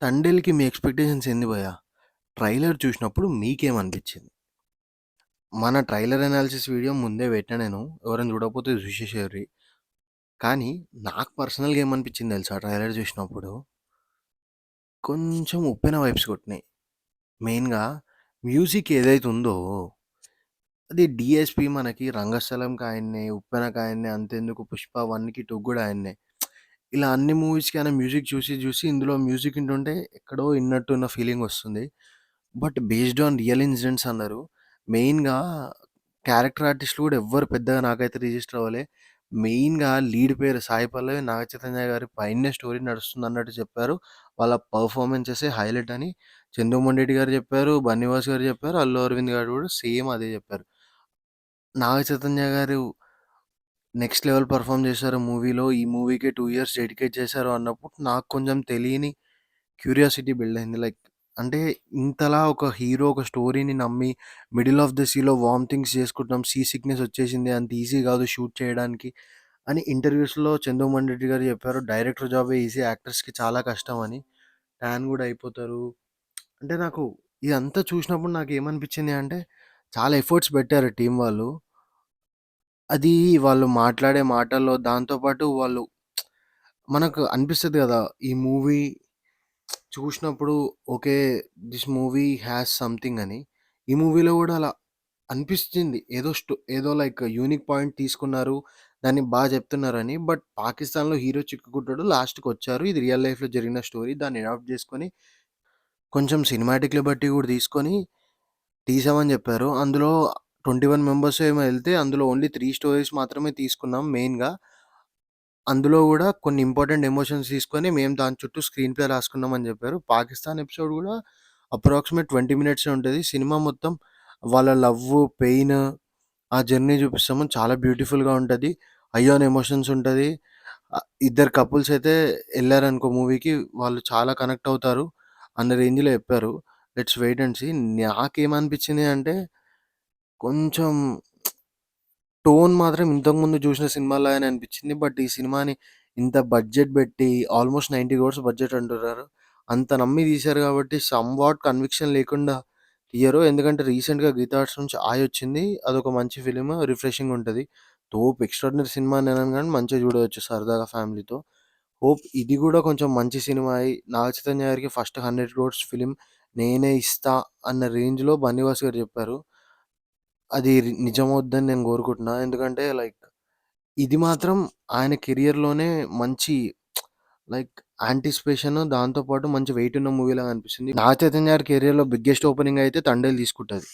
'తండేల్‌కి' మీ expectations ఏంది భయ్యా? Trailer చూసినప్పుడు మీకేమనిపించింది? మన ట్రైలర్ అనాలిసిస్ వీడియో ముందే పెట్టా నేను. ఎవరైనా చూడకపోతే చూసేసేయుర్రి. కానీ నాకు పర్సనల్‌గా ఏమనిపించింది తెలుసా ట్రైలర్ చూసినప్పుడు? కొంచెం ఉప్పెన వైబ్స్ కొట్టినాయి. మెయిన్‌గా మ్యూజిక్ ఏదైతే ఉందో అది డీఎస్‌పీ మనకి 'రంగస్థలం'కి ఆయన్నే, 'ఉప్పెన'కి ఆయన్నే, అంతెందుకు 'పుష్ప 1'కి 2 కూడా ఆయన్నే. ఇలా అన్ని మూవీస్‌కి ఆయన మ్యూజిక్ చూసి, చూసి ఇందులో మ్యూజిక్ వింటుంటే ఎక్కడో ఇన్నట్టున్న ఫీలింగొస్తుంది. But based on real incidents అన్నారు. మెయిన్‌గా క్యారెక్టర్ ఆర్టిస్ట్‌లు కూడా ఎవ్వరు పెద్దగా నాకైతే రిజిస్టర్ అవ్వలే. మెయిన్‌గా లీడ్ పేరు సాయి పల్లవి, నాగ చైతన్య గారి పైనే స్టోరీ నడుస్తుందన్నట్టు చెప్పారు. వాళ్ళ పెర్ఫార్మన్సెసే హైలైట్ అని చందు రెడ్డి గారు చెప్పారు, బన్నీవాస్ గారు చెప్పారు, అల్లు అరవింద్ గారు కూడా సేమ్ అదే చెప్పారు. నాగ చైతన్య గారు నెక్స్ట్ లెవెల్ పెర్ఫార్మ్ చేశారు మూవీలో. ఈ మూవీకే 2 ఇయర్స్ డెడికేట్ చేశారు అన్నప్పుడు నాకు కొంచెం తెలియని క్యూరియాసిటీ బిల్డ్ అయింది. లైక్ అంటే ఇంతలా ఒక హీరో ఒక స్టోరీని నమ్మి మిడిల్ ఆఫ్ ద సీలో వామిటింగ్స్ చేసుకుంటున్నాం. సీ సిక్‌నెస్ వచ్చేసింది. అంత ఈజీ కాదు షూట్ చేయడానికి అని ఇంటర్వ్యూస్‌లో చందు రెడ్డి గారు చెప్పారు. డైరెక్టర్ జాబే ఈజీ, యాక్టర్స్‌కి చాలా కష్టం అని. ట్యాన్ కూడా అయిపోతారు. అంటే నాకు ఇదంతా చూసినప్పుడు నాకేమనిపించింది అంటే చాలా ఎఫర్ట్స్ పెట్టారు టీమ్ వాళ్ళు. అది వాళ్ళు మాట్లాడే మాటల్లో దాంతో పాటు వాళ్ళు మనకు అనిపిస్తది గదా! ఈ మూవీ చూసినప్పుడు okay. This movie has something అని. ఈ మూవీలో గూడా అలా అనిపిస్తుంది. ఏదో లైక్ యూనిక్ పాయింట్ తీసుకున్నారు. దాన్ని చెప్తున్నారని. బట్ పాకిస్తాన్‌లో హీరో చిక్కుకుంటాడు. లాస్ట్‌కొచ్చారు. ఇది రియల్ లైఫ్‌లో జరిగిన స్టోరీ. దాన్ని అడాప్ట్ జేసుకొని కొంచెం సినిమాటిక్ లిబర్టీ గూడా తీసుకొని తీసామని జెప్పారు. అందులో 21 మెంబర్సో ఏమో ఎళ్తే అందులో ఓన్లీ 3 స్టోరీస్ మాత్రమే తీసుకున్నాం మెయిన్‌గా. అందులో గూడా కొన్ని ఇంపార్టెంట్ ఎమోషన్స్ తీసుకొని మేము దాని చుట్టూ స్క్రీన్ ప్లే రాసుకున్నామని జెప్పారు. పాకిస్తాన్ ఎపిసోడ్ గూడా అప్రాక్సిమేట్ 20 మినిట్సే ఉంటది. సినిమా మొత్తం వాళ్ళ లవ్వు, పెయిన్, ఆ జర్నీ చూపిస్తాము. చాలా బ్యూటిఫుల్‌గా ఉంటది. అయాన్ ఎమోషన్స్ ఉంటది. ఇద్దరు కపుల్స్ అయితే ఎళ్లారనుకో మూవీకి వాళ్ళు చాలా కనెక్ట్ అవుతారు అన్న రేంజ్‌లో చెప్పారు. Let's wait and see. నాకేమనిపించింది అంటే కొంచెం టోన్ మాత్రం ఇంతకుముందు చూసిన సినిమాలాగానే అనిపించింది. బట్ ఈ సినిమాని ఇంత బడ్జెట్ పెట్టి ఆల్మోస్ట్ 90 క్రోర్స్ బడ్జెట్ అంటున్నారు. అంత నమ్మి తీశారు కాబట్టి సమ్‌వాట్ కన్విక్షన్ లేకుండా తీయరు. ఎందుకంటే రీసెంట్‌గా 'గీతా ఆర్ట్స్' నుంచి 'ఆయ్' వచ్చింది. అదొక మంచి ఫిల్మ్ రిఫ్రెషింగ్ ఉంటది. తోపు ఎక్స్ట్రార్డినరీ సినిమా అని అనను గానీ మంచిగా చూడవచ్చు సరదాగా ఫ్యామిలీతో. హోప్ ఇది కూడా కొంచెం మంచి సినిమా అయ్యి నాగ చైతన్య గారికి ఫస్ట్ 100 క్రోర్స్ ఫిల్మ్ నేనే ఇస్తా అన్న రేంజ్‌లో బన్నీవాస్ గారు చెప్పారు. అది నిజమవుద్దని నేను కోరుకుంటున్నా. ఎందుకంటే లైక్ ఇది మాత్రం ఆయన కెరియర్‌లోనే మంచి లైక్ యాంటిసిపేషన్ దాంతో పాటు మంచి వెయిట్ ఉన్న మూవీలాగా అనిపిస్తుంది. నాగ చైతన్య గారి కెరియర్‌లో బిగ్గెస్ట్ ఓపెనింగ్ అయితే 'తండేల్' తీసుకుంటది.